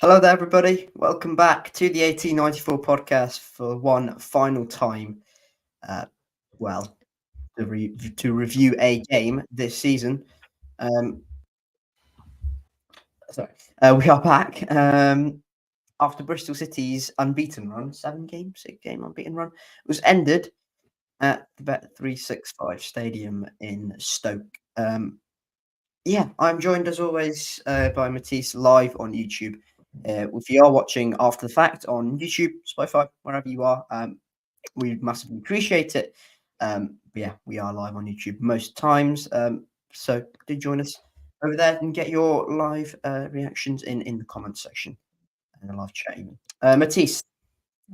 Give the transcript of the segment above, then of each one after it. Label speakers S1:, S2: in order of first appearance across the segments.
S1: Hello there, everybody. Welcome back to the 1894 podcast for one final time. Uh, well, to review a game this season. Um, we are back after Bristol City's unbeaten run, 6-game unbeaten run, was ended at the Bet365 Stadium in Stoke. I'm joined as always by Matisse live on YouTube. If you are watching after the fact on YouTube, Spotify, wherever you are, we massively appreciate it. We are live on YouTube most times. So do join us over there and get your live reactions in the comments section and the live chat even. Matisse,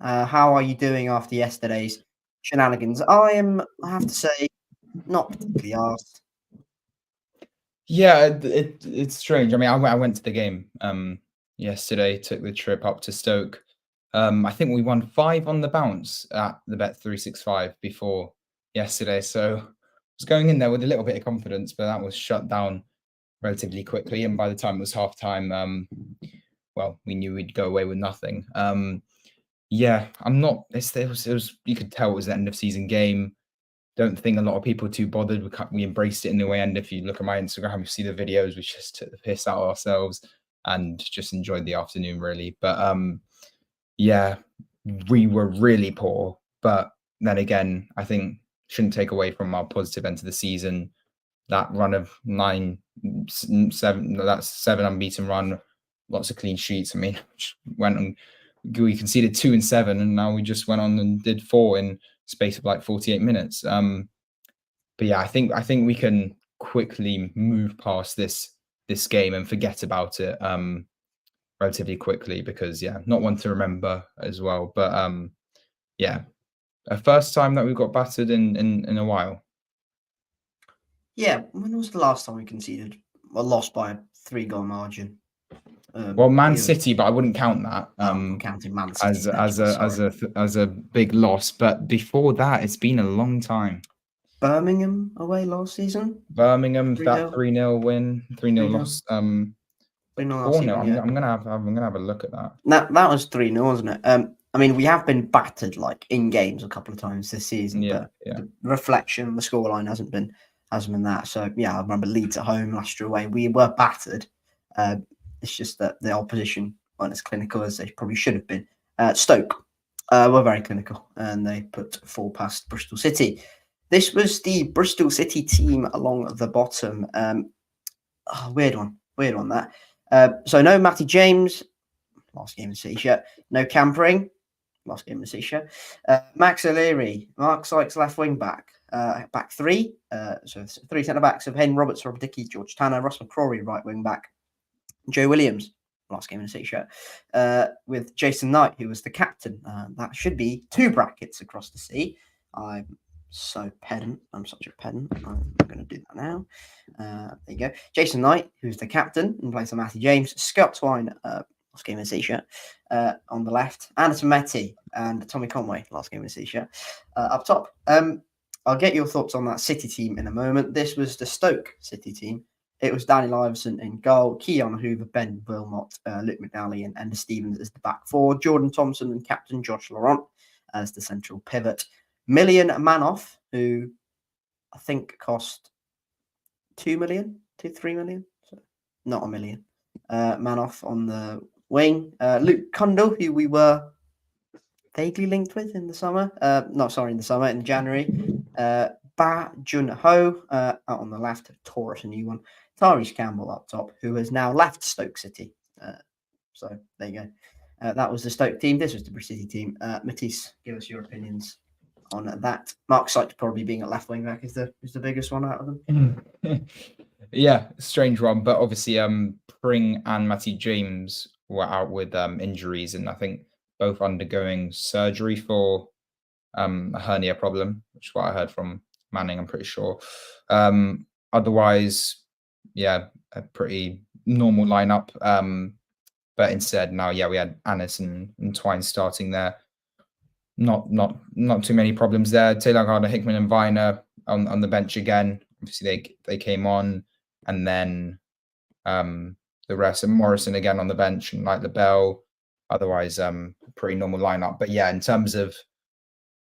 S1: how are you doing after yesterday's shenanigans? I have to say, not particularly asked.
S2: Yeah, it's strange. I mean, I went to the game yesterday, took the trip up to Stoke. I think we won 5 on the bounce at the Bet365 before yesterday. So I was going in there with a little bit of confidence, but that was shut down relatively quickly. And by the time it was half time, we knew we'd go away with nothing. I'm not. It was. You could tell it was the end of season game. Don't think a lot of people are too bothered. We embraced it in the way. And if you look at my Instagram, you see the videos, we just took the piss out of ourselves and just enjoyed the afternoon, really. But we were really poor. But then again, I think shouldn't take away from our positive end of the season. That run of 7 unbeaten run, lots of clean sheets. I mean, we conceded 2 and 7, and now we just went on and did 4 in space of like 48 minutes. I think we can quickly move past this game and forget about it relatively quickly because not one to remember as well. But a first time that we got battered in a while.
S1: Yeah, when was the last time we conceded? Well, lost by a 3-goal margin.
S2: Man City, but I wouldn't count that.
S1: Counting Man City
S2: as a big loss. But before that, it's been a long time.
S1: Birmingham away last season.
S2: Birmingham, that 3-0 win, 3-0 loss.
S1: 3-0
S2: I'm gonna have a look at that.
S1: That was 3-0, wasn't it? I mean, we have been battered like in games a couple of times this season, but the reflection, the scoreline hasn't been that. So I remember Leeds at home last year away. We were battered. It's just that the opposition weren't as clinical as they probably should have been. Stoke were very clinical, and they put 4 past Bristol City. This was the Bristol City team along the bottom. Weird one that. So no Matty James, last game in City shirt. No Campering, last game in City shirt. Max O'Leary, Mark Sykes left wing back. Back 3. So 3 centre backs of Hayden Roberts, Rob Dickey, George Tanner, Ross McCrory right wing back. Joe Williams, last game in a City shirt, with Jason Knight, who was the captain. That should be 2 brackets across the C. I'm so pedant. I'm such a pedant. I'm going to do that now. There you go. Jason Knight, who's the captain in place of Matthew James. Scott Twine, last game in a City shirt, on the left. Anderson Metty and Tommy Conway, last game in a City shirt, up top. I'll get your thoughts on that City team in a moment. This was the Stoke City team. It was Danny Iverson in goal, Keon Hoover, Ben Wilmot, Luke McNally, and Ender Stevens as the back 4. Jordan Thompson and captain Josh Laurent as the central pivot. Million Manoff, who I think cost 2 million to 3 million, so not a million. Manoff on the wing. Luke Cundle, who we were vaguely linked with in the summer. In January. Ba Jun Ho out on the left, Taurus, a new one. Tarish Campbell up top, who has now left Stoke City. So there you go. That was the Stoke team. This was the Bristol City team. Matisse, give us your opinions on that. Mark Sykes probably being at left wing back is the biggest one out of them.
S2: Strange one, but obviously Pring and Matty James were out with injuries, and I think both undergoing surgery for a hernia problem, which is what I heard from Manning, I'm pretty sure. Otherwise, a pretty normal lineup. But instead now, we had Annis and Twine starting there. Not too many problems there. Taylor Gardner, Hickman, and Viner on the bench again. Obviously, they came on, and then the rest. And Morrison again on the bench, and like LaBelle. Otherwise, pretty normal lineup. But yeah, in terms of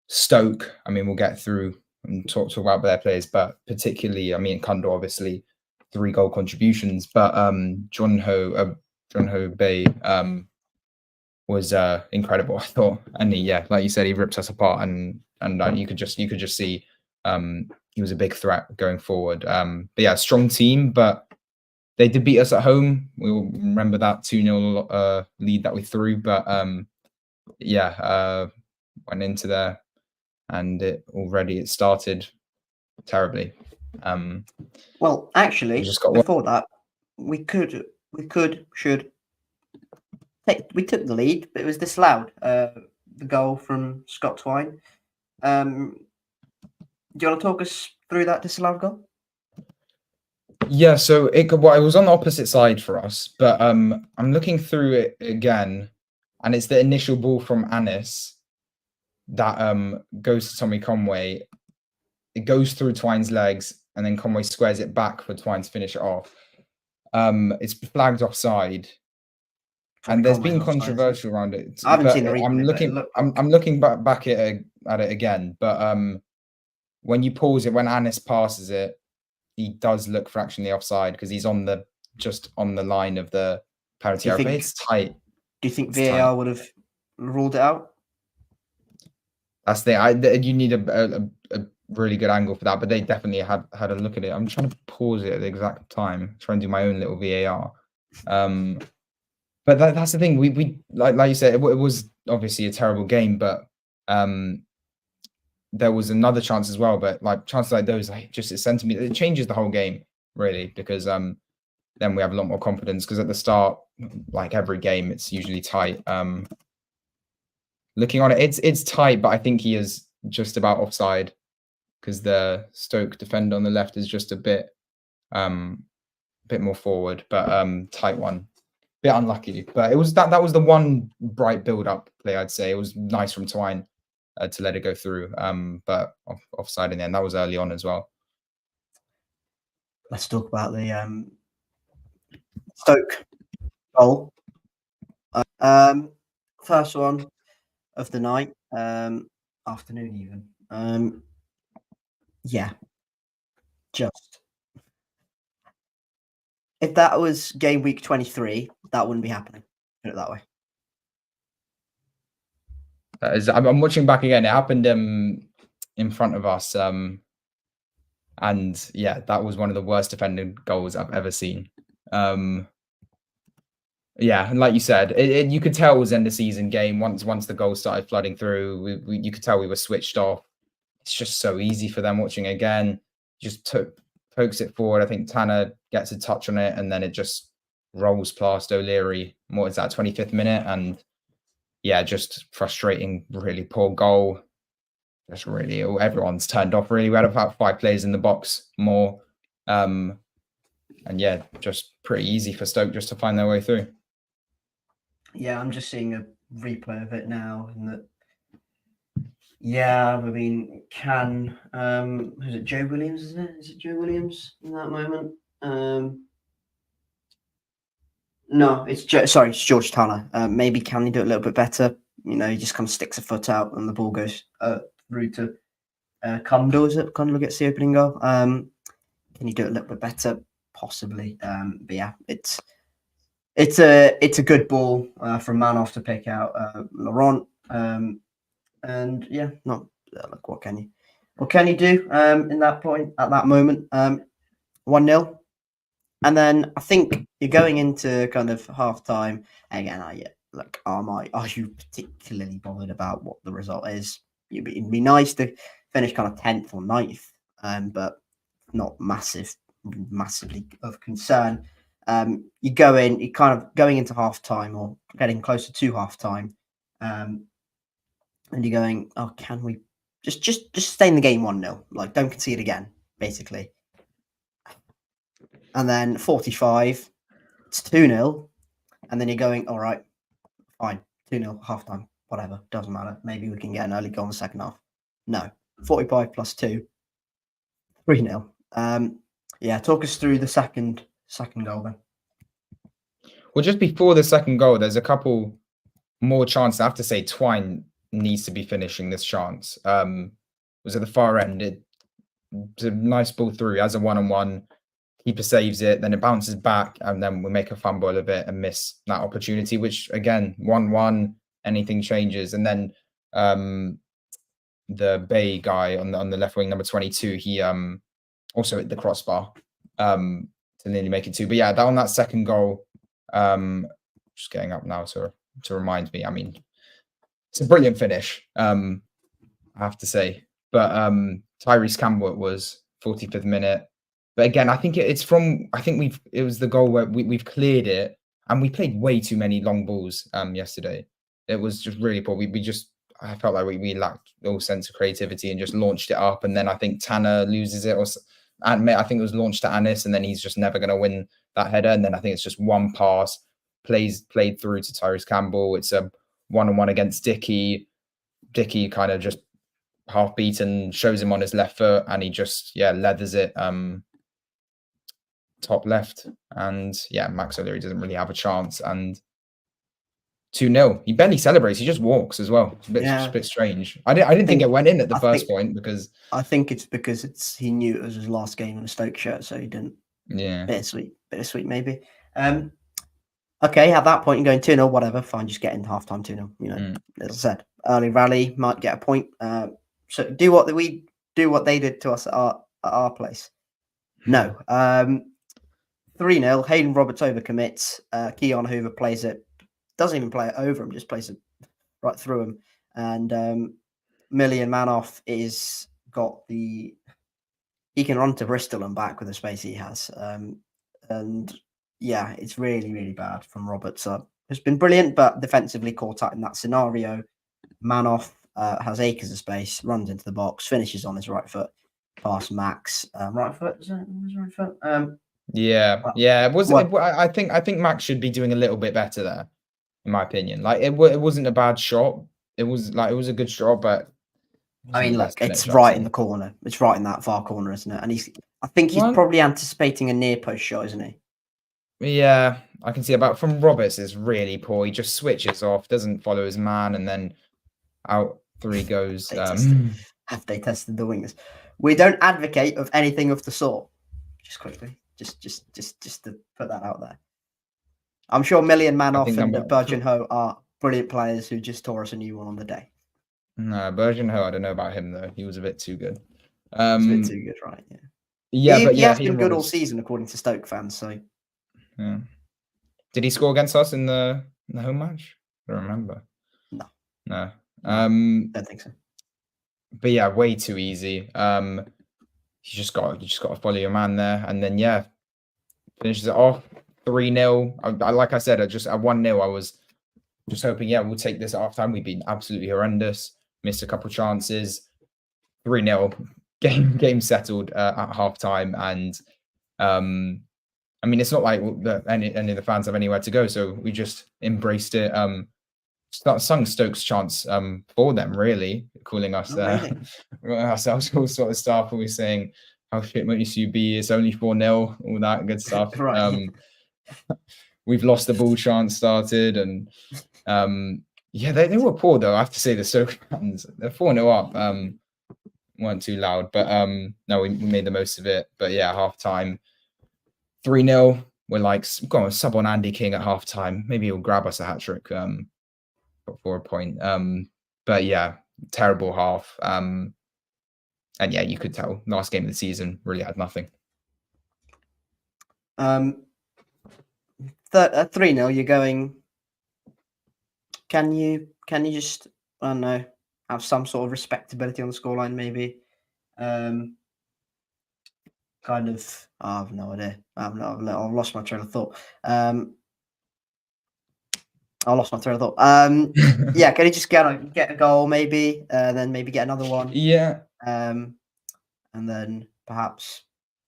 S2: Stoke, I mean, we'll get through and talk about their players, but particularly, I mean, Kundal obviously 3 goal contributions, but John Ho Bay was incredible, I thought, and like you said, he ripped us apart, and you could just see he was a big threat going forward. But yeah, strong team, but they did beat us at home. We'll remember that 2-0 lead that we threw, but went into there, and it started terribly.
S1: Well, actually, before that, we took the lead, but it was disallowed. The goal from Scott Twine. Do you want to talk us through that disallowed goal?
S2: Yeah, so it was on the opposite side for us, but I'm looking through it again, and it's the initial ball from Anis that goes to Tommy Conway. It goes through Twine's legs, and then Conway squares it back for Twine to finish it off. It's flagged offside, and there's been controversial around it.
S1: I haven't seen the replay.
S2: I'm looking back at it again, but when you pause it, when Anis passes it, he does look fractionally offside because he's just on the line of the penalty area. It's tight.
S1: Do you think VAR would have ruled it out?
S2: That's you need a really good angle for that, but they definitely had a look at it. I'm trying to pause it at the exact time, try and do my own little VAR. But that's the thing. We like you said, it was obviously a terrible game, but there was another chance as well. But like chances like those, like just a centimeter, it changes the whole game really, because then we have a lot more confidence. Because at the start, like every game, it's usually tight. Looking on it, it's tight, but I think he is just about offside because the Stoke defender on the left is just a bit more forward, but tight one. Bit unlucky, but it was that was the one bright build-up play, I'd say. It was nice from Twine to let it go through, but offside in the end. That was early on as well.
S1: Let's talk about the Stoke goal. First one of the night, afternoon even. Yeah, just if that was game week 23, that wouldn't be happening. Put it that way.
S2: I'm watching back again. It happened in front of us, and yeah, that was one of the worst defended goals I've ever seen. Yeah, and like you said, you could tell it was end of season game. Once the goals started flooding through, you could tell we were switched off. It's just so easy for them watching again. Just pokes it forward. I think Tanner gets a touch on it, and then it just rolls past O'Leary. What is that, 25th minute? And yeah, just frustrating, really poor goal. Just really, everyone's turned off, really. We had about 5 players in the box more. And yeah, just pretty easy for Stoke just to find their way through.
S1: Yeah, I'm just seeing a replay of it now. And that, yeah, I mean, is it Joe Williams, isn't it? Is it Joe Williams in that moment? No, it's George Tanner. Maybe can he do it a little bit better? You know, he just kind of sticks a foot out and the ball goes through to Kundal. Is it Kundal gets the opening goal? Can he do it a little bit better? Possibly. But yeah, it's a good ball from Manoff to pick out Laurent. And yeah, not like what can you do in that point at that moment? 1-0. And then I think you're going into kind of half time again. Are you particularly bothered about what the result is? It'd be nice to finish kind of 10th or 9th, but not massively of concern. You're kind of going into half time or getting closer to half time, and you're going, oh, can we just stay in the game 1-0? Like, don't concede again, basically. And then 45, it's 2-0, and then you're going, all right, fine, 2-0, halftime, whatever, doesn't matter. Maybe we can get an early goal in the second half. No, 45 plus 2, 3-0. Yeah, talk us through the second goal then.
S2: Well, just before the second goal, there's a couple more chances. I have to say, Twine needs to be finishing this chance. Was at the far end. It's a nice ball through as a one-on-one. Keeper saves it, then it bounces back, and then we make a fumble of it and miss that opportunity. Which again, 1-1, anything changes, and then the Bay guy on the left wing, number 22, he also hit the crossbar to nearly make it 2. But yeah, that second goal, just getting up now to remind me. I mean, it's a brilliant finish, I have to say. But Tyrese Campbell, it was 45th minute. But again, I think it was the goal where we've cleared it, and we played way too many long balls yesterday. It was just really poor. I felt like we lacked all sense of creativity and just launched it up. And then I think Tanner loses it, and I think it was launched to Anis, and then he's just never going to win that header. And then I think it's just one pass played through to Tyrese Campbell. It's a one-on-one against Dickey. Dickey kind of just half beaten, shows him on his left foot, and he just leathers it top left. And Max O'Leary doesn't really have a chance. And 2-0. He barely celebrates. He just walks as well. It's a bit strange. I didn't think it went in at the first point, because
S1: I think it's because he knew it was his last game in a Stoke shirt, so he didn't.
S2: Yeah.
S1: Bittersweet maybe. Okay, at that point you're going 2-0, whatever, fine, just get in halftime 2-0. You know, as I said, early rally might get a point. So do what they did to us at our place. No. 3-0. Hayden Roberts overcommits. Keon Hoover plays it. Doesn't even play it over him, just plays it right through him. And Million Manoff he can run to Bristol and back with the space he has. And it's really, really bad from Roberts. It's been brilliant, but defensively caught out in that scenario. Manoff has acres of space, runs into the box, finishes on his right foot, past Max. Right foot? Is that his right foot?
S2: I think Max should be doing a little bit better there, in my opinion. Like it wasn't a bad shot. It was a good shot, but
S1: I mean, look, it's right in the corner. It's right in that far corner, isn't it? And I think he's probably anticipating a near post shot, isn't he?
S2: Yeah, I can see it. But from Roberts, is really poor. He just switches off, doesn't follow his man, and then out 3 goes.
S1: Have they tested the wingers? We don't advocate of anything of the sort. Just quickly, just to put that out there. I'm sure Million Manoff and Burgeon Ho are brilliant players who just tore us a new one on the day.
S2: No, Burgeon Ho, I don't know about him though. He was a bit too good.
S1: He was a bit too good, right?
S2: Yeah.
S1: He has been good all season, according to Stoke fans. So,
S2: yeah. Did he score against us in the home match? I don't remember. No.
S1: Don't think so.
S2: But yeah, way too easy. You just got to follow your man there, and then finishes it off 3-0. Like I said, at 1-0, I was just hoping, we'll take this at halftime. We've been absolutely horrendous, missed a couple chances. 3-0, game settled at halftime, and I mean, it's not like any of the fans have anywhere to go, so we just embraced it. Sung Stoke's chance for them, really, calling us ourselves all sort of stuff, and we're saying how shit must you be, it's only 4-0, all that good stuff.
S1: Right.
S2: We've lost the ball chance started, and they were poor though, I have to say. The Stoke fans, they're 4-0 up, weren't too loud, but no, we made the most of it. But half time 3-0, we're like, go on, sub on Andy King at half time, maybe he'll grab us a hat-trick for a point. But terrible half. And you could tell last game of the season really had nothing.
S1: 3-0, you're going. Can you just, I don't know, have some sort of respectability on the scoreline, maybe? Kind of, I have no idea. I've lost my train of thought. Can you just get a goal, maybe, then maybe get another one?
S2: Yeah.
S1: And then perhaps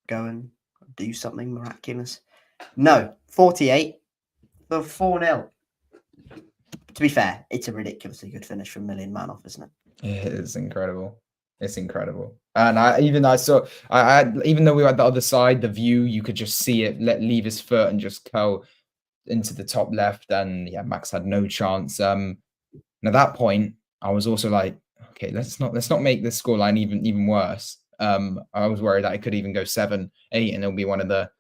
S1: go and do something miraculous. No, 48 for 4-0. To be fair, it's a ridiculously good finish from Million Manoff, isn't it?
S2: It is incredible. It's incredible. And even though we were at the other side, the view, you could just see it leave his foot and just curl into the top left, and yeah, Max had no chance. And at that point, I was also like, okay, let's not make this scoreline even worse. I was worried that it could even go 7-8, and it'll be one of the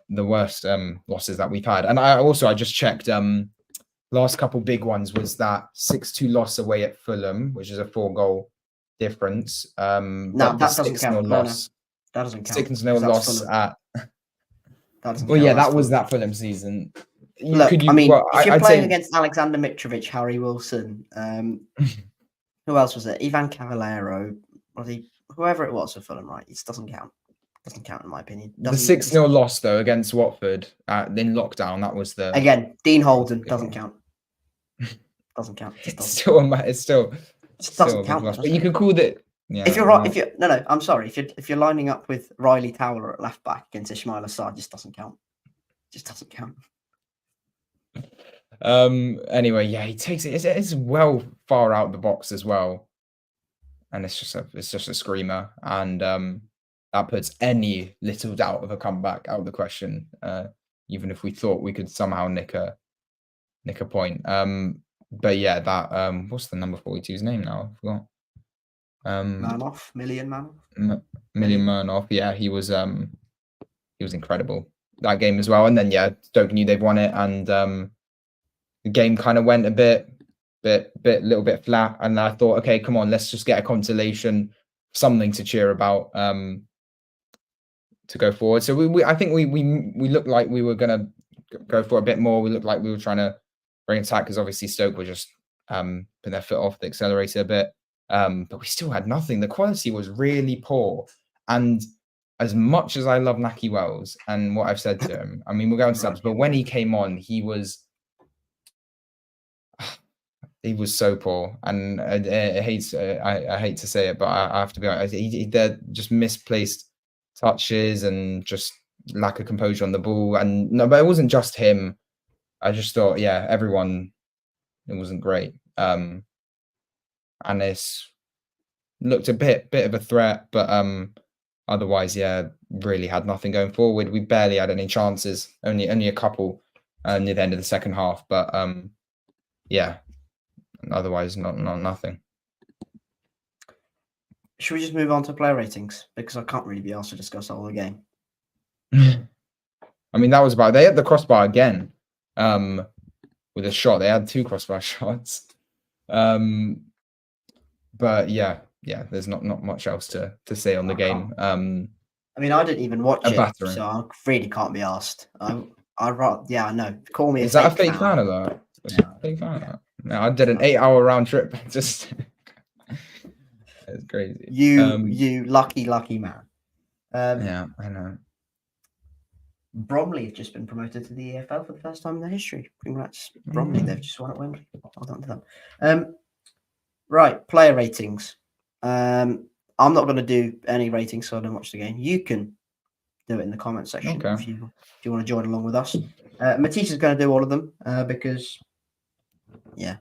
S2: worst losses that we've had. And I just checked. Last couple big ones was that 6-2 loss away at Fulham, which is a 4-goal difference.
S1: No, that doesn't count.
S2: Loss.
S1: No, that doesn't count.
S2: 6-0 loss
S1: Fulham.
S2: at.
S1: That doesn't
S2: well,
S1: count.
S2: yeah,
S1: That's
S2: that was
S1: Fulham.
S2: that Fulham season.
S1: Look, I mean, if you're playing against Alexander Mitrovic, Harry Wilson, who else was it? Ivan Cavallero, whoever it was for Fulham, right? It doesn't count. Doesn't count in my opinion.
S2: The 6-0 loss though against Watford in lockdown, that was the
S1: again. Dean Holden doesn't count. Doesn't count.
S2: It's still
S1: doesn't count.
S2: Loss, but you could call that. Yeah,
S1: if you're right, no, I'm sorry. If you're lining up with Riley Towler at left back against Ismail Assar, just doesn't count. Just doesn't count.
S2: Anyway, yeah, he takes it. It's well far out the box as well, and it's just a screamer, and that puts any little doubt of a comeback out of the question. Even if we thought we could somehow nick a point. But yeah, that what's the number 42's name now? I forgot.
S1: Million
S2: Murnoff. Yeah, he was incredible that game as well. And then yeah, Stoke knew they've won it, and the game kind of went a little bit flat. And I thought, okay, come on, let's just get a consolation, something to cheer about, to go forward. So I think we looked like we were gonna go for a bit more. We looked like we were trying to bring attack, because obviously Stoke were just putting their foot off the accelerator a bit. But we still had nothing. The quality was really poor. And as much as I love Naki Wells and what I've said to him, I mean, we'll go on subs, but when he came on, he was so poor. And I hate to say it, but I have to be honest, they're just misplaced touches and just lack of composure on the ball. And no, but it wasn't just him. I just thought, yeah, everyone, it wasn't great. And it's looked a bit of a threat, but otherwise, yeah, really had nothing going forward. We barely had any chances, only a couple near the end of the second half, but yeah, otherwise nothing.
S1: Should we just move on to player ratings, because I can't really be asked to discuss all the game?
S2: I mean, that was about, they had the crossbar again with a shot. They had 2 crossbar shots. But yeah, there's not much else to say on the game.
S1: I mean, I didn't even watch it,
S2: battering.
S1: so I really can't be asked. I know. Call me.
S2: Is that a fake fan of that? Yeah. Fake fan of that? No, I did an 8-hour round trip. Just it's crazy.
S1: You lucky man.
S2: Yeah, I know.
S1: Bromley have just been promoted to the EFL for the first time in their history. Congrats, Bromley. They've just won at Wembley. Well done to them. Right, player ratings. I'm not going to do any ratings, so I don't watch the game. You can do it in the comment section if you want to join along with us. Matisse is going to do all of them because, yeah.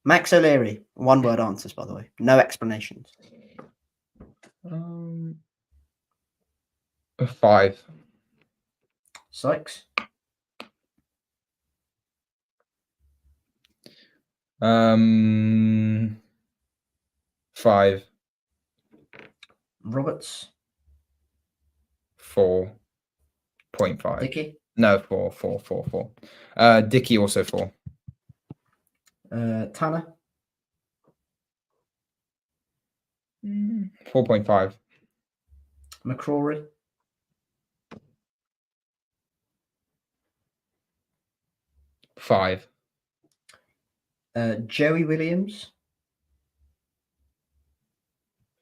S1: Max O'Leary, 1-word answers, by the way. No explanations.
S2: 5.
S1: Sykes?
S2: 5.
S1: Roberts?
S2: 4.5.
S1: Dickey?
S2: No, 4. Dickey also 4.
S1: Tanner?
S2: 4.5.
S1: McCrory?
S2: 5.
S1: Joey Williams?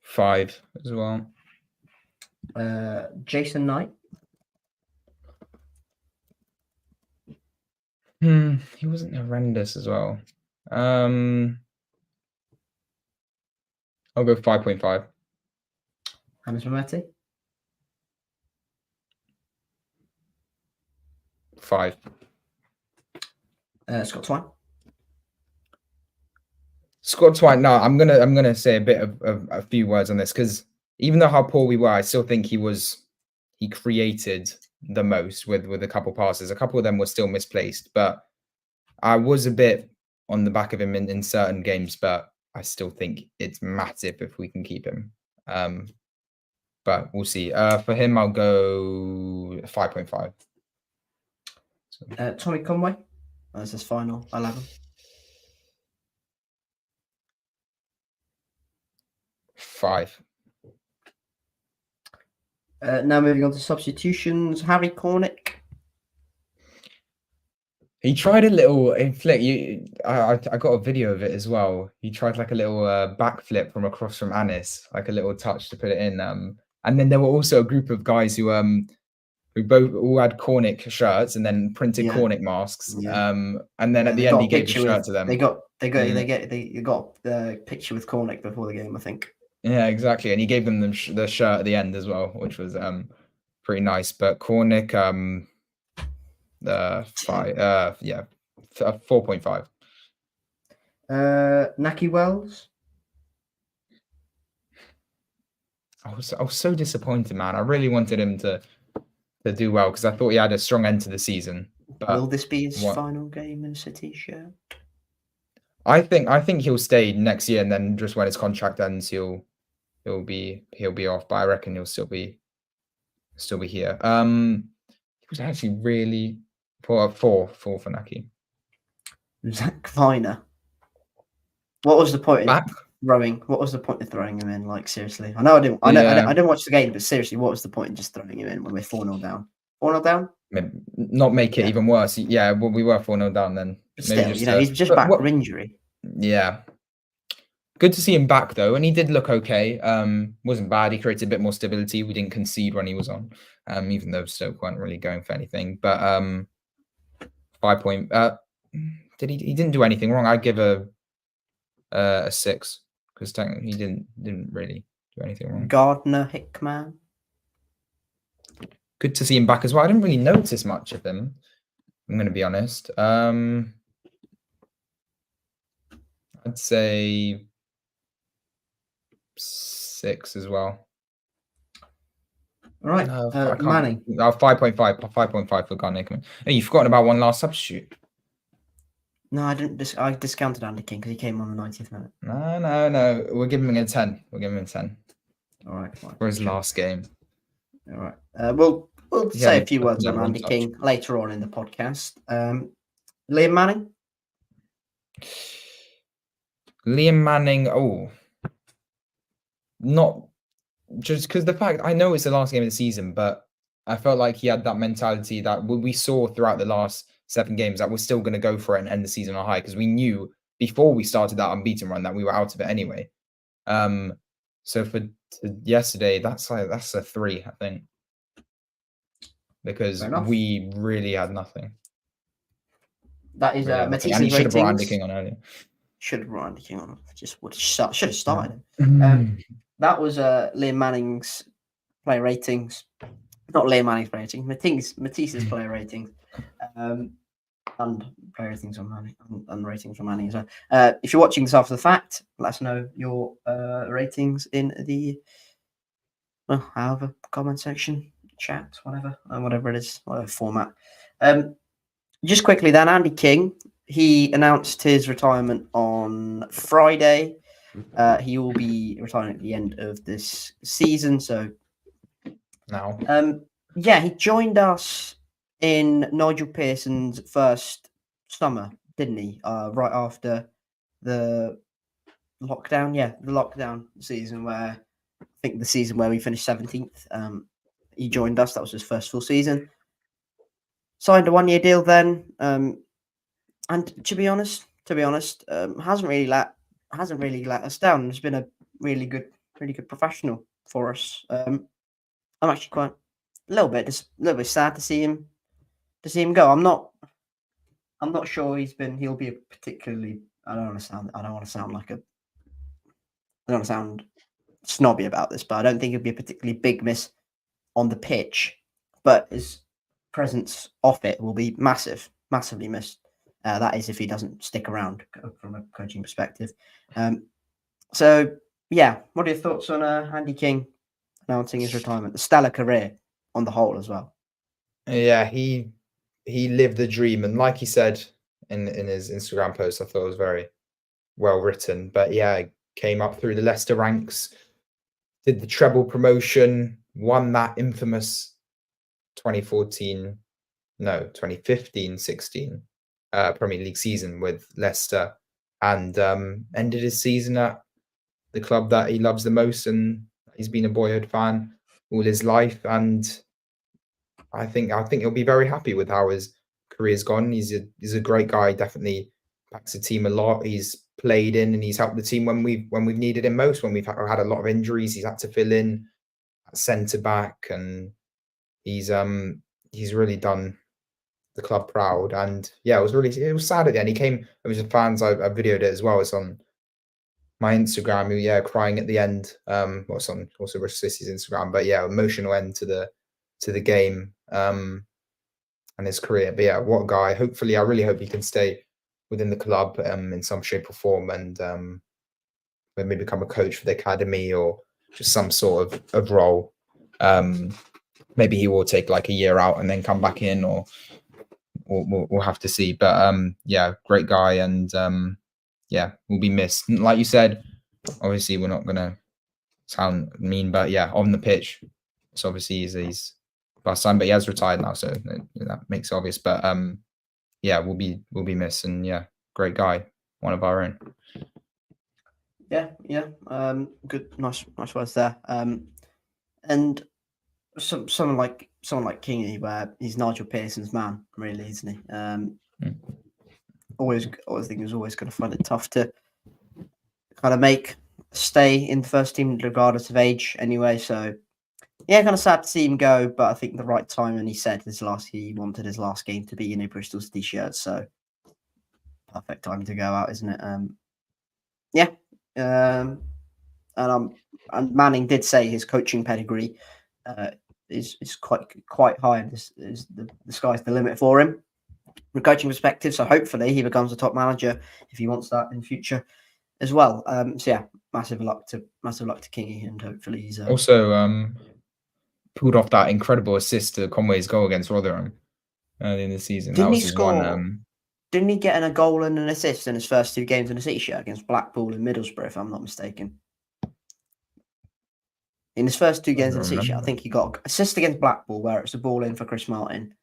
S2: 5 as well.
S1: Jason Knight?
S2: He wasn't horrendous as well. I'll go 5.5.
S1: Hannes Mehmeti?
S2: 5.
S1: Scott Twine?
S2: Scott Twine. No, I'm gonna say a bit of a few words on this, because even though how poor we were, I still think he created the most with a couple passes. A couple of them were still misplaced, but I was a bit on the back of him in certain games, but I still think it's massive if we can keep him. But we'll see. For him, I'll go 5.5.
S1: Tommy Conway, as his final 11.
S2: 5.
S1: Now moving on to substitutions. Harry Cornick.
S2: He tried a little flick. I got a video of it as well. He tried like a little backflip from across from Anis, like a little touch to put it in. And then there were also a group of guys who both all had Cornick shirts and then printed Cornick masks.
S1: Yeah.
S2: And then at the end he gave the shirt to them.
S1: They got the picture with Cornick before the game, I think.
S2: Yeah, exactly. And he gave them the shirt at the end as well, which was pretty nice. But Cornick 4.5.
S1: Naki Wells.
S2: I was so disappointed, man. I really wanted him to do well because I thought he had a strong end to the season. But
S1: will this be his final game in City shirt?
S2: I think he'll stay next year, and then just when his contract ends, he'll be off. But I reckon he'll still be here. He was actually really poor for Naki.
S1: Zach Viner. What was the point in throwing? What was the point of throwing him in? Like, seriously, I didn't watch the game, but seriously, what was the point in just throwing him in when we're 4-0 down? 4-0 down?
S2: Not make it even worse. Yeah, well, we were 4-0 down then.
S1: But still, he's just back from injury.
S2: Yeah. Good to see him back though, and he did look okay. Wasn't bad. He created a bit more stability. We didn't concede when he was on, even though Stoke weren't really going for anything. But 5 point. He didn't do anything wrong. I'd give a 6 because technically he didn't really do anything wrong.
S1: Gardner Hickman.
S2: Good to see him back as well. I didn't really notice much of him. I'm going to be honest. I'd say 6 as well.
S1: All right. Manning.
S2: 5.5 for Gardner Hickman. Oh, you've forgotten about one last substitute.
S1: No, I didn't. I discounted Andy King because he came on the 90th minute.
S2: No. We're giving him a 10. We're giving him a 10.
S1: All right. Fine.
S2: For his last game.
S1: All right. We'll say a few words on Andy King later on in the podcast. Liam Manning.
S2: Liam Manning. Not just because the fact I know it's the last game of the season, but I felt like he had that mentality that we saw throughout the last 7 games that we're still going to go for it and end the season on high because we knew before we started that unbeaten run that we were out of it anyway. So for yesterday, that's a 3, I think, because we really had nothing.
S1: That is Matisse's
S2: and he should have brought Andy King on earlier.
S1: Should have brought Andy King on. Should have started him. That was Liam Manning's player ratings. Not Liam Manning's player ratings. Matisse's player ratings. And player ratings on Manning and ratings from Manning as well. If you're watching this after the fact, let us know your ratings in the however comment section, chat, whatever it is, whatever format. Just quickly then, Andy King, he announced his retirement on Friday. He will be retiring at the end of this season. So
S2: now,
S1: he joined us in Nigel Pearson's first summer, didn't he? Right after the lockdown. Yeah, the lockdown season where I think the season where we finished 17th. He joined us. That was his first full season. Signed a 1-year deal then. And to be honest, hasn't really let us down. He's been a really good professional for us. I'm actually quite a little bit sad to see him go. I'm not sure he'll be a particularly. I don't want to sound snobby about this, but I don't think he'll be a particularly big miss on the pitch. But his presence off it will be massively missed. That is if he doesn't stick around from a coaching perspective. So yeah, what are your thoughts on Andy King announcing his retirement? A stellar career on the whole as well.
S2: Yeah, he lived the dream, and like he said in his Instagram post, I thought it was very well written. But yeah, came up through the Leicester ranks, did the treble promotion, won that infamous 2014, no, 2015-16 Premier League season with Leicester, and ended his season at the club that he loves the most, and he's been a boyhood fan all his life. And I think he'll be very happy with how his career's gone. He's a great guy. Definitely backs the team a lot. He's played in and he's helped the team when we've needed him most. When we've had a lot of injuries, he's had to fill in at centre back, and he's really done the club proud. And yeah, it was sad at the end. He came. It was the fans. I videoed it as well. It's on my Instagram. Yeah, crying at the end. What's on also Bristol City's Instagram. But yeah, emotional end to the game. And his career. But yeah, what a guy. Hopefully, I really hope he can stay within the club in some shape or form, and maybe become a coach for the academy or just some sort of role. Maybe he will take like a year out and then come back in, or we'll have to see. But yeah, great guy, and yeah, will be missed. Like you said, obviously we're not gonna sound mean, but yeah, on the pitch, it's obviously he's last time, but he has retired now, so that makes it obvious. But yeah, we'll be missed, and yeah, great guy, one of our own.
S1: Yeah, good, nice words there. And someone like Kingy, where he's Nigel Pearson's man, really, isn't he? Always think he was always going to find it tough to kind of stay in the first team regardless of age, anyway. So yeah, kind of sad to see him go, but I think the right time. And he said he wanted his last game to be in a Bristol City shirt, so perfect time to go out, isn't it? Yeah. And Manning did say his coaching pedigree is quite high. The sky's the limit for him from a coaching perspective. So hopefully he becomes a top manager if he wants that in the future as well. So yeah, massive luck to Kingy, and hopefully he's
S2: also pulled off that incredible assist to Conway's goal against Rotherham early in the season.
S1: Didn't he score? Didn't he get a goal and an assist in his first 2 games in a City shirt against Blackpool and Middlesbrough, if I'm not mistaken? In his first 2 games in a City shirt, I think he got an assist against Blackpool, where it's a ball in for Chris Martin,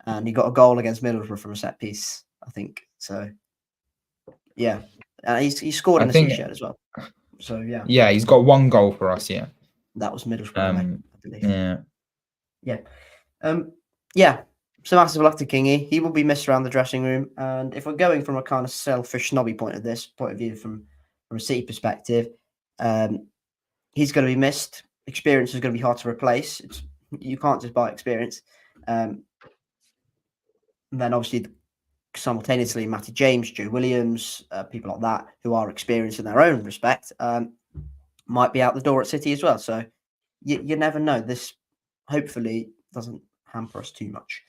S1: and he got a goal against Middlesbrough from a set piece, I think. So, yeah, he scored in a City shirt as well. So
S2: yeah, he's got 1 goal for us. Yeah,
S1: that was Middlesbrough, I believe.
S2: Yeah.
S1: Yeah. So massive luck to Kingy. He will be missed around the dressing room. And if we're going from a kind of selfish, snobby point of view, from a City perspective, he's going to be missed. Experience is going to be hard to replace. You can't just buy experience. And then obviously, simultaneously, Matty James, Joe Williams, people like that who are experienced in their own respect, might be out the door at City as well. So you never know. This hopefully doesn't hamper us too much.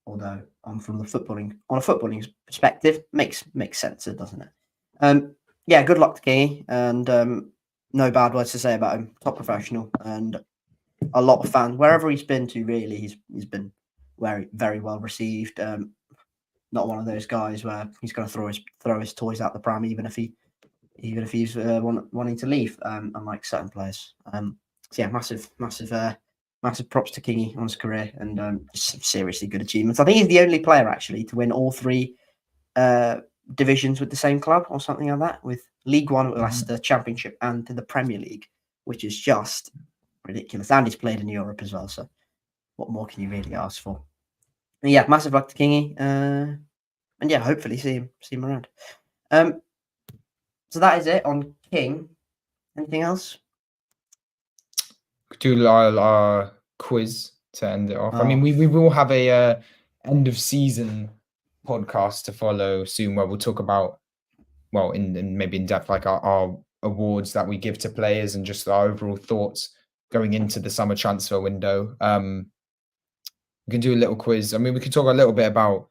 S1: Although on a footballing perspective, makes sense, doesn't it? Yeah, good luck to Kingy, and no bad words to say about him. Top professional, and a lot of fans wherever he's been to. Really, he's been very, very well received. Not one of those guys where he's going to throw his toys out the pram, even if he's wanting to leave. Unlike certain players. So yeah, massive props to Kingy on his career, and some seriously good achievements. I think he's the only player actually to win all 3 divisions with the same club, or something like that, with League One with Leicester, Championship, and to the Premier League, which is just ridiculous. And he's played in Europe as well, so what more can you really ask for? And yeah, massive luck to Kingy, and yeah, hopefully see him around. So that is it on King. Anything else?
S2: Do our quiz to end it off. I mean, we will have a end of season podcast to follow soon, where we'll talk about, well, in maybe in depth, like our awards that we give to players and just our overall thoughts going into the summer transfer window. We can do a little quiz. I mean, we could talk a little bit about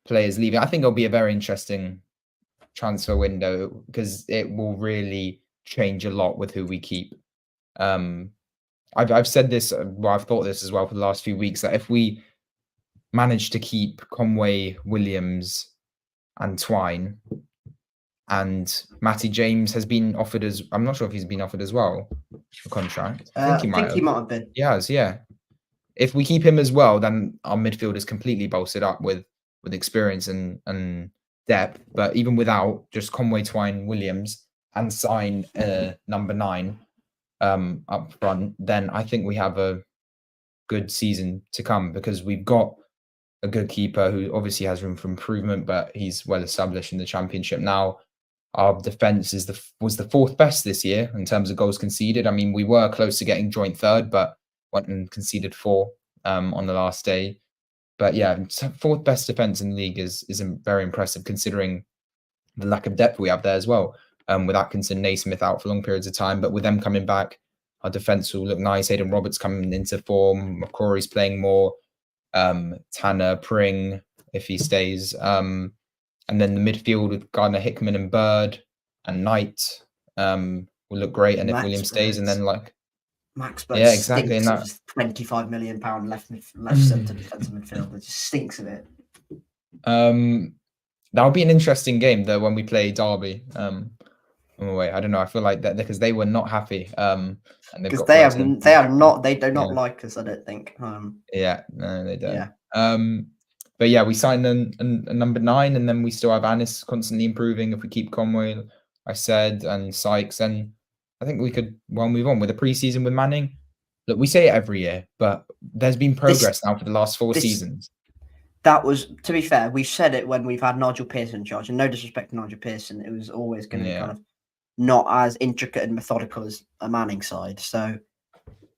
S2: players leaving. I think it'll be a very interesting transfer window, because it will really change a lot with who we keep. I've said this, well, I've thought this as well for the last few weeks, that if we manage to keep Conway, Williams, and Twine, and Matty James has been offered as, I'm not sure if he's been offered as well, a contract. I think he might
S1: have been.
S2: He has, yeah. If we keep him as well, then our midfield is completely bolstered up with experience and depth. But even without just Conway, Twine, Williams, and sign number 9 up front, then I think we have a good season to come, because we've got a good keeper who obviously has room for improvement, but he's well established in the Championship now. Our defense was the 4th best this year in terms of goals conceded. I mean, we were close to getting joint 3rd, but went and conceded 4 on the last day. But yeah, 4th best defense in the league is very impressive, considering the lack of depth we have there as well. With Atkinson, Naismith out for long periods of time, but with them coming back, our defense will look nice. Hayden Roberts coming into form. McCrory's playing more. Tanner, Pring, if he stays. And then the midfield with Gardner, Hickman, and Bird, and Knight will look great. And if Williams stays, and then
S1: Max Bird,
S2: yeah, exactly,
S1: stinks of his £25 million left centre defensive midfield. It just stinks of it.
S2: That'll be an interesting game though when we play Derby. Away. I don't know. I feel like that because they were not happy. And
S1: because they do not like us. I don't think.
S2: Yeah, no, they don't.
S1: Yeah.
S2: But yeah, we signed a number 9, and then we still have Anis constantly improving. If we keep Conway, I said, and Sykes, and I think we could move on with a preseason with Manning. Look, we say it every year, but there's been progress now for the last 4 seasons.
S1: That was, to be fair, we've said it when we've had Nigel Pearson in charge, and no disrespect to Nigel Pearson, it was always going to kind of not as intricate and methodical as a Manning side. So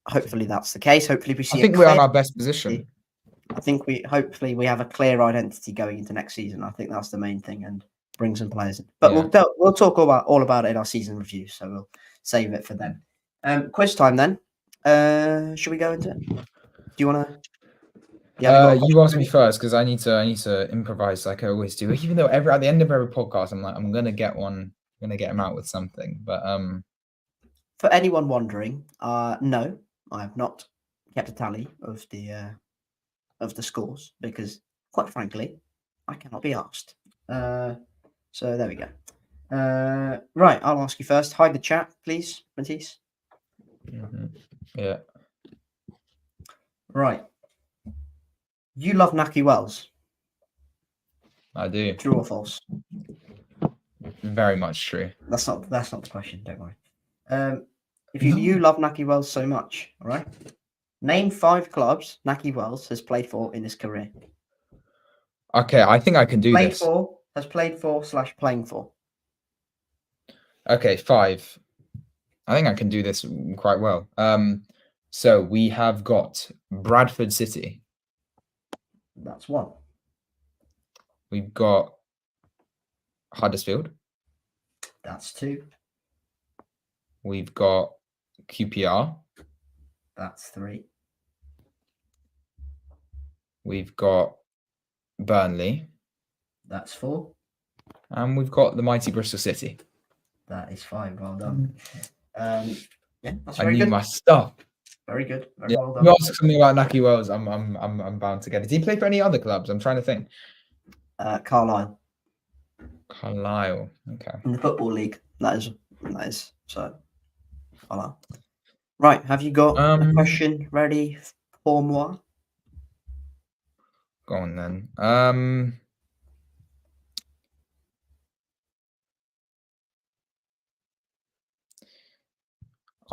S1: hopefully that's the case. Hopefully we see.
S2: I think we're on our best position.
S1: I think hopefully we have a clear identity going into next season. I think that's the main thing, and bring some players in. But we'll talk all about it in our season review. So we'll save it for then. Quiz time then. Should we go into it? Do you want to?
S2: You ask me first, because I need to improvise like I always do. Even though at the end of every podcast, I'm like, I'm gonna get him out with something. But
S1: for anyone wondering, no, I have not kept a tally of the scores, because quite frankly, I cannot be asked. So there we go. Right, I'll ask you first. Hide the chat, please, Matisse.
S2: Yeah.
S1: Right. You love Naki Wells?
S2: I do.
S1: True or false?
S2: Very much true.
S1: That's not the question. Don't worry. If you love Naki Wells so much, all right, name 5 clubs Naki Wells has played for in his career.
S2: Okay, I think I can do this.
S1: Has played for / playing for.
S2: Okay, 5. I think I can do this quite well. So we have got Bradford City.
S1: That's 1.
S2: We've got Huddersfield.
S1: That's 2.
S2: We've got QPR.
S1: That's 3.
S2: We've got Burnley.
S1: That's 4.
S2: And we've got the mighty Bristol City.
S1: That is 5. Well done. Yeah, that's
S2: very good. I knew my stuff.
S1: Very good. Very well done.
S2: You ask something about Naki Wells, I'm bound to get it. Did he play for any other clubs? I'm trying to think.
S1: Carlisle.
S2: Okay.
S1: In the Football League. That is so. Carlisle. Right. Have you got a question ready for moi?
S2: Go on then.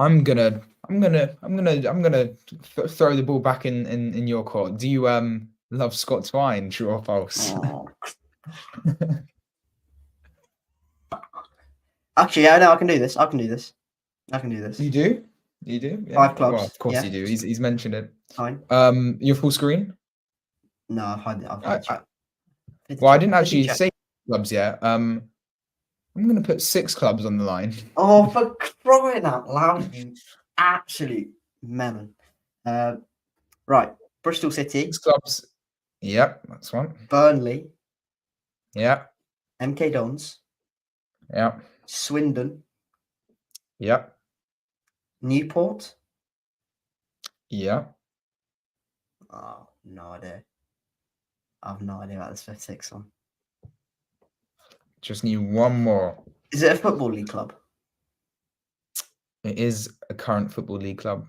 S2: I'm gonna throw the ball back in your court. Do you love Scott Twine? True or false?
S1: Oh. Actually, I know I can do this.
S2: You do? Yeah.
S1: 5 clubs.
S2: Well, of course you do. He's mentioned it.
S1: Fine.
S2: Your full screen?
S1: No, I've had it.
S2: Well, I didn't actually say clubs yet. I'm going to put 6 clubs on the line.
S1: Oh, for crying out loud, you absolute melon. Right. Bristol City.
S2: 6 clubs. Yep, that's 1.
S1: Burnley.
S2: Yep.
S1: MK Dons.
S2: Yep.
S1: Swindon.
S2: Yep.
S1: Newport.
S2: Yeah.
S1: Oh, no idea. I have no idea about this 56 one.
S2: Just need one more.
S1: Is it a football league club?
S2: It is a current football league club.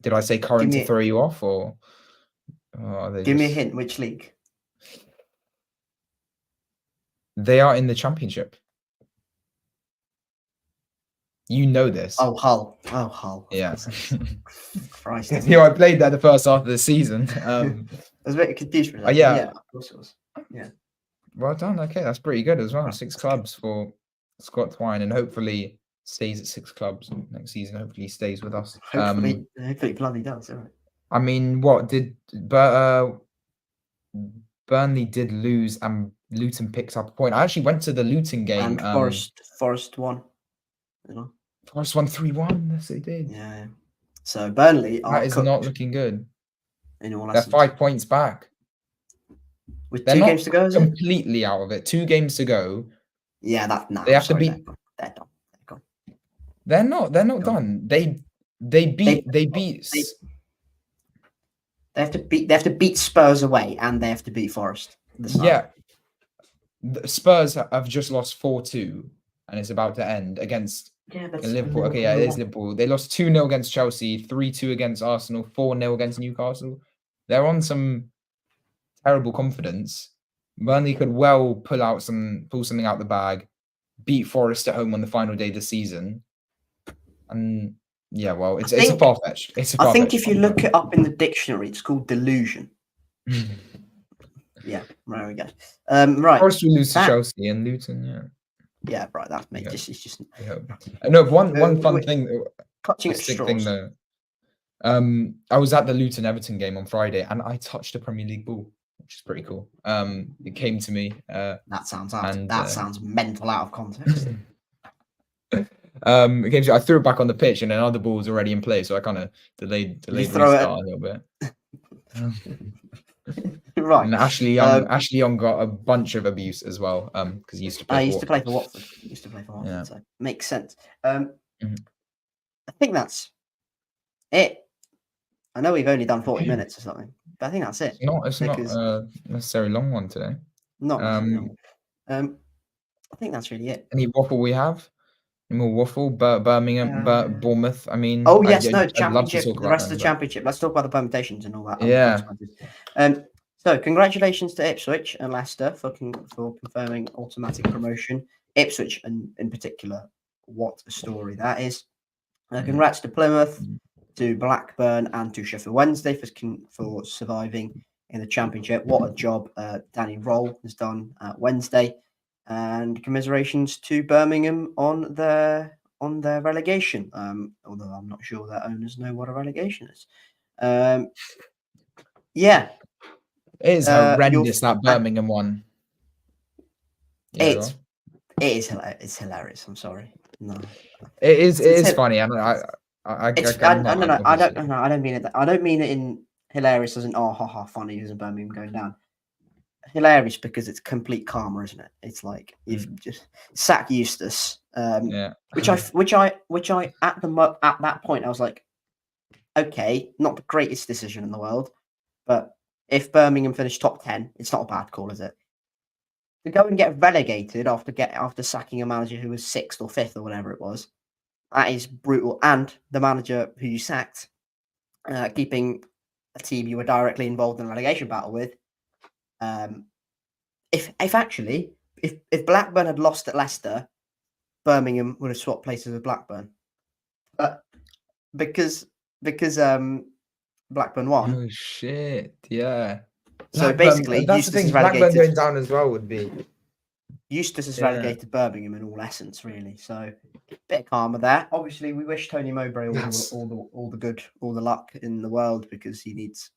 S2: Did I say current to throw you off, or
S1: give me a hint? Which league?
S2: They are in the Championship. You know this.
S1: Oh, Hull. Oh, Hull.
S2: Yeah.
S1: Christ.
S2: I played there the first half of the season.
S1: I was a bit confused for that.
S2: Yeah.
S1: Yeah, of course it was. Yeah.
S2: Well done. Okay, that's pretty good as well. 6 clubs for Scott Twine, and hopefully stays at 6 clubs next season. Hopefully stays with us.
S1: Hopefully bloody does. All right.
S2: I mean, what did Burnley did lose, and Luton picked up a point. I actually went to the Luton game.
S1: And Forest won. You know?
S2: Forest won 3-1. Yes, they did.
S1: Yeah. So Burnley are
S2: not looking good.
S1: In all
S2: They're 5 points back.
S1: With 2 games to go, is it?
S2: Completely out of it. 2 games to go.
S1: Yeah,
S2: they have to beat.
S1: They're done. They're gone.
S2: They're not done. They beat.
S1: They have to beat Spurs away, and they have to beat Forest.
S2: Yeah. The Spurs have just lost 4-2, and it's about to end against Liverpool. Okay, yeah, it is Liverpool. They lost 2-0 against Chelsea, 3-2 against Arsenal, 4-0 against Newcastle. They're on some terrible confidence. Burnley could well pull something out the bag, beat Forest at home on the final day of the season, and yeah, well, it's a far-fetched.
S1: I think if you look it up in the dictionary, it's called delusion. Yeah, there we go. Right.
S2: Forest will lose to Chelsea and Luton. Yeah.
S1: Yeah, right. That's me. It's just.
S2: No, one fun thing.
S1: Clutching at straws.
S2: Thing though. I was at the Luton Everton game on Friday, and I touched a Premier League ball, which is pretty cool. It came to me.
S1: That sounds mental out of context.
S2: I threw it back on the pitch, and another ball was already in play, so I kind of delayed restart a little bit.
S1: Right.
S2: And Ashley Young got a bunch of abuse as well, because he used to play.
S1: He used to play for Watford. Yeah. So makes sense. I think that's it. I know we've only done 40 minutes or something, but I think that's it.
S2: It's not a necessarily long one today.
S1: Not necessarily long. I think that's really it.
S2: Any waffle we have? More waffle, Birmingham, Bournemouth. I mean,
S1: Championship. The rest of the Championship. Let's talk about the permutations and all that. Yeah. So congratulations to Ipswich and Leicester for confirming automatic promotion. Ipswich, in particular, what a story that is. Congrats to Plymouth, to Blackburn, and to Sheffield Wednesday for surviving in the Championship. What a job Danny Roll has done Wednesday. And commiserations to Birmingham on their relegation. Although I'm not sure their owners know what a relegation is. Yeah,
S2: it is horrendous that Birmingham one.
S1: Yeah, it is hilarious. It's hilarious. I'm sorry. No,
S2: it is funny. I
S1: don't mean it. I don't mean it in hilarious as in haha funny as in Birmingham going down. Hilarious because it's complete karma, isn't it? It's like you've just sack Eustace, which I at that point I was like, okay, not the greatest decision in the world, but if Birmingham finish top 10, it's not a bad call, is it? To go and get relegated after sacking a manager who was 6th or 5th or whatever it was, that is brutal. And the manager who you sacked, keeping a team you were directly involved in a relegation battle with. If Blackburn had lost at Leicester, Birmingham would have swapped places with Blackburn. But because Blackburn won.
S2: Oh shit! Yeah.
S1: So basically,
S2: that's the thing. Blackburn going down as well would be.
S1: Eustace has relegated Birmingham in all essence, really. So a bit of karma there. Obviously, we wish Tony Mowbray all the good, all the luck in the world because he needs.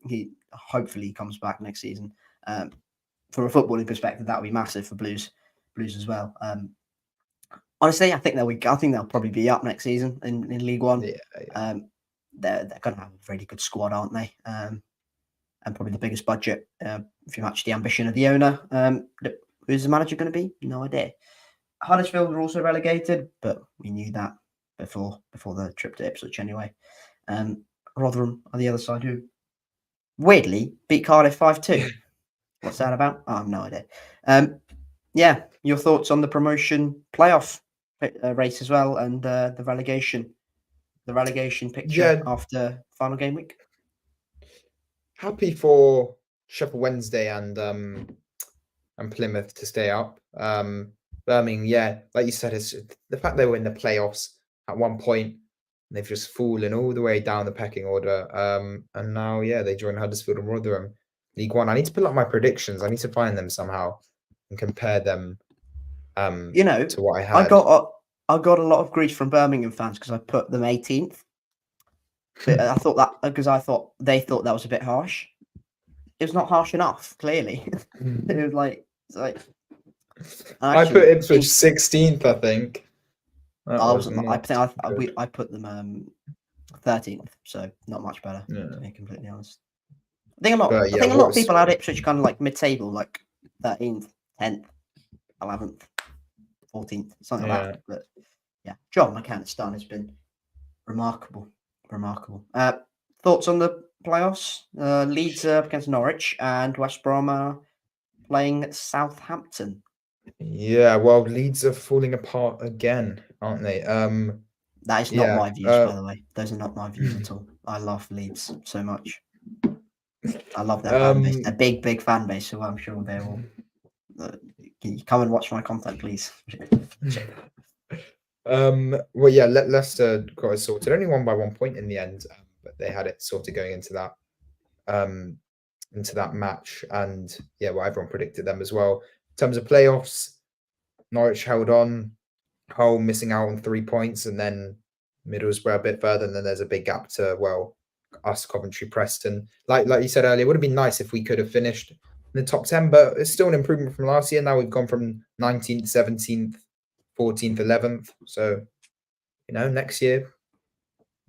S1: He hopefully comes back next season. From a footballing perspective, that would be massive for Blues as well. Honestly, I think they'll probably be up next season in League One. Yeah. They're going to have a really good squad, aren't they? And probably the biggest budget if you match the ambition of the owner. Who's the manager going to be? No idea. Huddersfield were also relegated, but we knew that before the trip to Ipswich anyway. Rotherham on the other side, who weirdly beat Cardiff 5-2. What's that about? I have no idea. Yeah, your thoughts on the promotion playoff race as well, and the relegation picture after final game week.
S2: Happy for Sheffield Wednesday and Plymouth to stay up. Birmingham, yeah, like you said, it's the fact they were in the playoffs at one point. They've just fallen all the way down the pecking order. And now, yeah, they join Huddersfield and Rotherham, League One. I need to pull up my predictions. I need to find them somehow and compare them. To what I had.
S1: I got a lot of grief from Birmingham fans because I put them 18th. But I thought that because they thought that was a bit harsh. It was not harsh enough. Clearly, it was like.
S2: I put Ipswich 16th. I think.
S1: I put them 13th, so not much better.
S2: Yeah.
S1: To be completely honest, I think a lot of people had Ipswich kind of like mid-table, like 13th, 10th, 11th, 14th, something like that. But yeah, John McAllister has been remarkable. Thoughts on the playoffs? Leeds up against Norwich and West Brom are playing Southampton.
S2: Yeah, well, Leeds are falling apart again, aren't they?
S1: That is not my views, by the way. Those are not my views at all. I love Leeds so much. I love their fan base. They're big fan base, so I'm sure they will. Can you come and watch my content, please?
S2: Well, yeah, Leicester got it sorted. Only won by 1 point in the end, but they had it sorted going into that match. And yeah, well, everyone predicted them as well. In terms of playoffs, Norwich held on. Hull missing out on 3 points, and then Middlesbrough a bit further, and then there's a big gap to us, Coventry, Preston. Like you said earlier, it would have been nice if we could have finished in the top 10, but it's still an improvement from last year. Now we've gone from 19th, 17th, 14th, 11th. So, next year,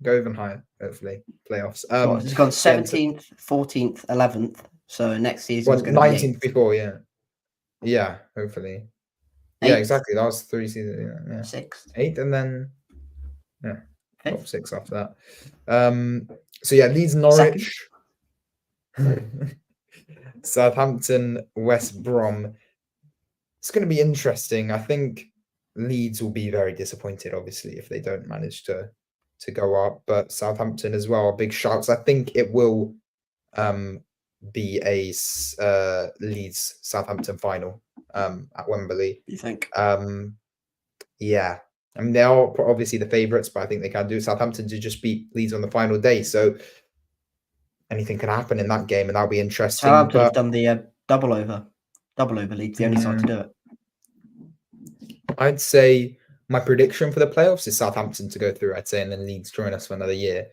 S2: go even higher, hopefully, playoffs.
S1: It's gone 17th, 14th, 11th. So next season is going to be
S2: 19th before, yeah. Yeah, hopefully. 8th? Yeah, exactly. That was 3 seasons. Yeah.
S1: 6th.
S2: 8th, and then, top 6 after that. So, yeah, Leeds, Norwich. Southampton, West Brom. It's going to be interesting. I think Leeds will be very disappointed, obviously, if they don't manage to go up. But Southampton as well, big shouts. I think it will be a Leeds Southampton final at Wembley.
S1: You think?
S2: Yeah. I mean, they are obviously the favourites, but I think they can do Southampton to just beat Leeds on the final day. So anything can happen in that game, and that'll be interesting.
S1: Southampton have done the double over Leeds, the only side to do it.
S2: I'd say my prediction for the playoffs is Southampton to go through, I'd say, and then Leeds join us for another year.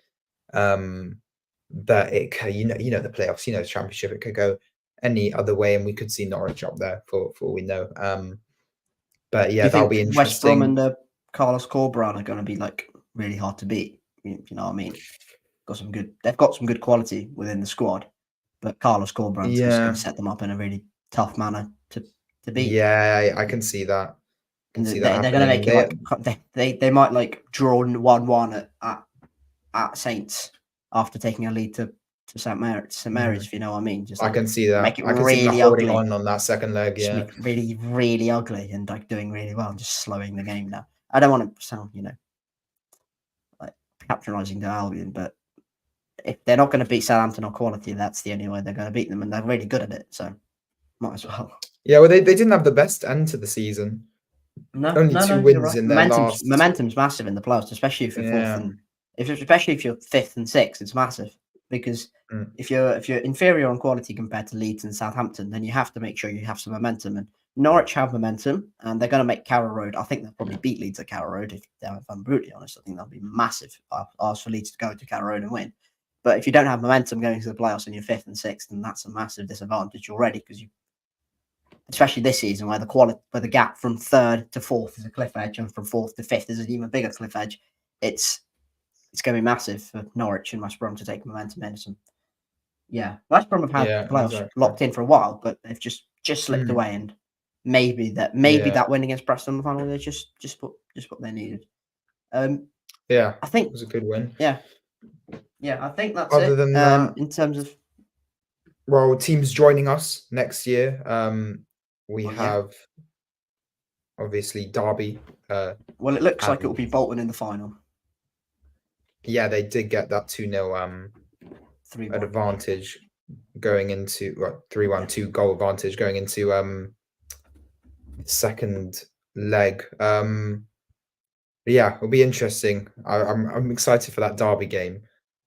S2: But it, the playoffs, the championship, it could go any other way, and we could see Norwich up there for all we know. But yeah, that'll be interesting.
S1: West Brom and Carlos Corberán are going to be like really hard to beat. You know what I mean? They've got some good quality within the squad, but Carlos Corberán is just going to set them up in a really tough manner to beat.
S2: Yeah, I can see that.
S1: They're going to make it they might like draw 1-1 at Saints after taking a lead to St. Mary's, if you know what I mean. Just
S2: I can see that.
S1: Make it
S2: I can
S1: really
S2: see
S1: ugly
S2: on that second leg. Yeah,
S1: make it really, really ugly and like doing really well and just slowing the game down. I don't want to sound, like patronising to Albion, but if they're not going to beat Southampton on quality, that's the only way they're going to beat them, and they're really good at it. So might as well.
S2: Yeah, well, they didn't have the best end to the season. Only 2 wins in their last.
S1: Momentum's massive in the playoffs, especially if you're fourth especially if you're 5th and 6th. It's massive because if you're inferior on quality compared to Leeds and Southampton, then you have to make sure you have some momentum. And Norwich have momentum, and they're going to make Carrow Road. I think they'll probably beat Leeds at Carrow Road. If I'm brutally honest, I think that'll be massive. I'll ask for Leeds to go to Carrow Road and win. But if you don't have momentum going to the playoffs and you're 5th and 6th, then that's a massive disadvantage already, because especially this season where the gap from 3rd to 4th is a cliff edge, and from 4th to 5th is an even bigger cliff edge. It's going to be massive for Norwich and West Brom to take momentum in. West Brom have had the playoffs locked in for a while, but they've just slipped away, and maybe that win against Bristol in the final is just what they needed.
S2: Yeah,
S1: I think
S2: it was a good win.
S1: Yeah, I think that's
S2: Other
S1: it.
S2: than that,
S1: In terms of
S2: teams joining us next year, we
S1: well, yeah.
S2: have obviously Derby.
S1: Well, it looks like it
S2: And
S1: will be Bolton in the final.
S2: yeah, they did get that 2-0
S1: 3-1.
S2: advantage going into 3-1 2-goal advantage going into second leg. Yeah, it'll be interesting. I'm excited for that Derby game.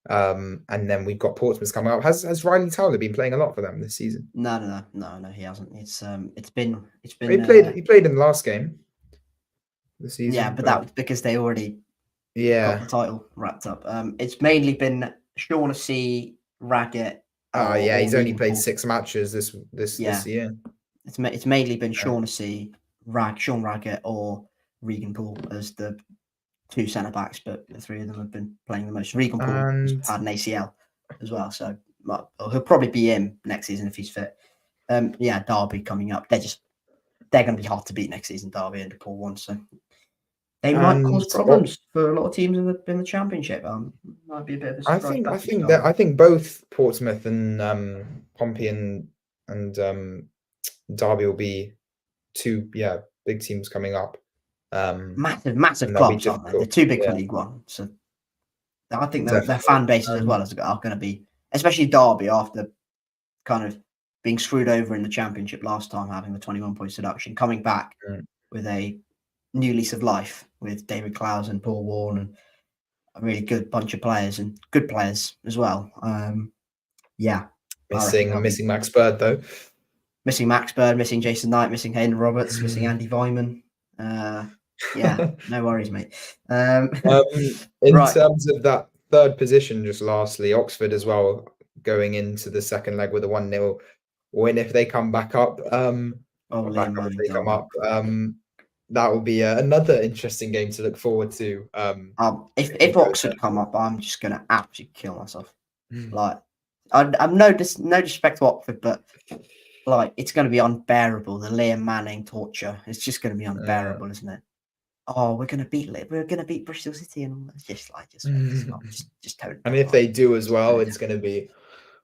S2: And then we've got Portsmouth coming up. Has Riley Towler been playing a lot for them this season?
S1: No, he hasn't. It's been
S2: He played in the last game this season.
S1: yeah, but that was because they already got the title wrapped up. It's mainly been Shaughnessy, Raggett.
S2: Yeah, he's only played
S1: Paul.
S2: 6 matches this year.
S1: It's mainly been Shaughnessy, Sean Raggett, or Regan Poole as the 2 centre backs, but the 3 of them have been playing the most. Regan Poole has had an ACL as well, so he'll probably be in next season if he's fit. Yeah, Derby coming up. They're going to be hard to beat next season. Derby and Poole 1, so they might cause problems for a lot of teams in the Championship. Might be a bit of a surprise.
S2: I think both Portsmouth and Pompey and Derby will be 2 big teams coming up.
S1: Massive clubs, aren't they? They're 2 big for League One, so I think their fan bases as well are going to be, especially Derby after kind of being screwed over in the Championship last time, having the 21 points deduction, coming back with a new lease of life with David Clowes and Paul Warren and a really good bunch of players and good players as well.
S2: Missing Max Bird though.
S1: Missing Max Bird, missing Jason Knight, missing Hayden Roberts, missing Andy Vyman. No worries, mate.
S2: In terms of that third position, just lastly, Oxford as well going into the second leg with a 1-0 win if they come back up. That will be another interesting game to look forward to.
S1: If Oxford come up, I'm just going to absolutely kill myself. Like, I'm no disrespect to Oxford, but like it's going to be unbearable. The Liam Manning torture. It's just going to be unbearable, isn't it? Oh, we're going to beat Bristol City, and it's just don't.
S2: And if they do as well, it's going to be.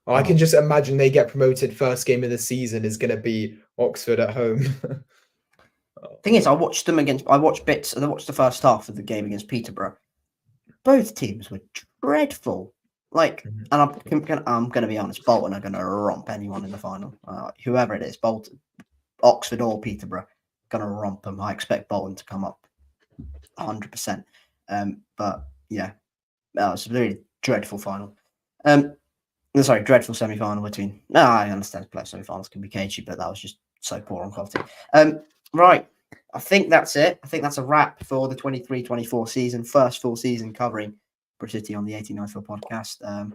S2: I can just imagine they get promoted. First game of the season is going to be Oxford at home.
S1: Thing is, I watched the first half of the game against Peterborough. Both teams were dreadful. Like, and I'm going to be honest, Bolton are going to romp anyone in the final. Whoever it is, Bolton, Oxford or Peterborough, going to romp them. I expect Bolton to come up 100%. But yeah, it's a really dreadful final. Dreadful semi-final between. No, I understand playoff semi-finals can be cagey, but that was just so poor on quality. Right. I think that's it. I think that's a wrap for the 23-24 season, first full season covering Bristol City on the 1894 podcast.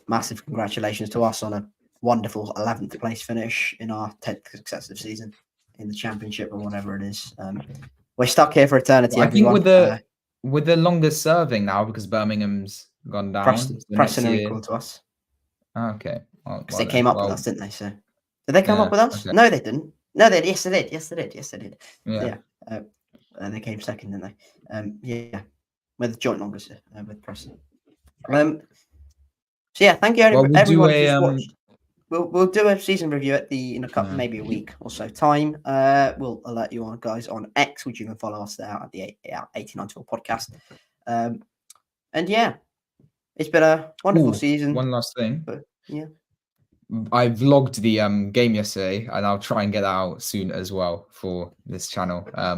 S1: Massive congratulations to us on a wonderful 11th place finish in our 10th successive season in the Championship or whatever it is. We're stuck here for eternity.
S2: Well, I
S1: everyone.
S2: think with the longest serving now because Birmingham's gone down.
S1: Preston are equal to us.
S2: Okay.
S1: Because they came up with us, didn't they? So did they come up with us? Okay. No, they didn't. No, they did. Yes, they did. Yeah. And they came second, didn't they? With the joint longest with Preston. So yeah, thank you everyone who's watched. We'll do a season review in maybe a week or so time. We'll alert you on guys on X, which you can follow us there at the 1894 podcast. And yeah, it's been a wonderful season.
S2: One last thing.
S1: But, yeah.
S2: I vlogged the game yesterday, and I'll try and get that out soon as well for this channel. I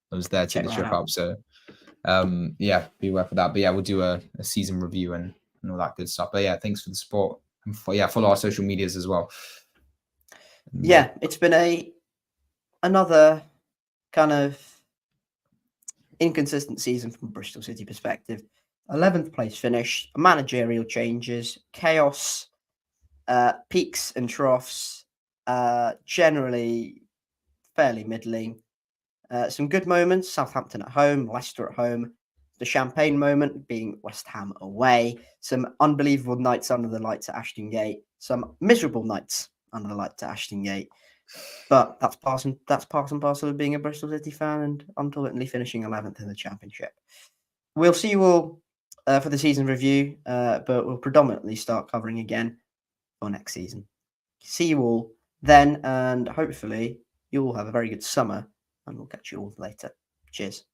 S2: was there to the trip up, so beware for that. But yeah, we'll do a season review and all that good stuff. But yeah, thanks for the support. And follow our social medias as well.
S1: Yeah, it's been another kind of inconsistent season from Bristol City perspective. 11th place finish, managerial changes, chaos, peaks and troughs, generally fairly middling. Some good moments, Southampton at home, Leicester at home, the champagne moment being West Ham away, some unbelievable nights under the lights at Ashton Gate, some miserable nights under the lights at Ashton Gate. But that's part and parcel of being a Bristol City fan and ultimately finishing 11th in the Championship. we'll see you all for the season review, but we'll predominantly start covering again for next season. See you all then, and hopefully you all have a very good summer, and we'll catch you all later. Cheers.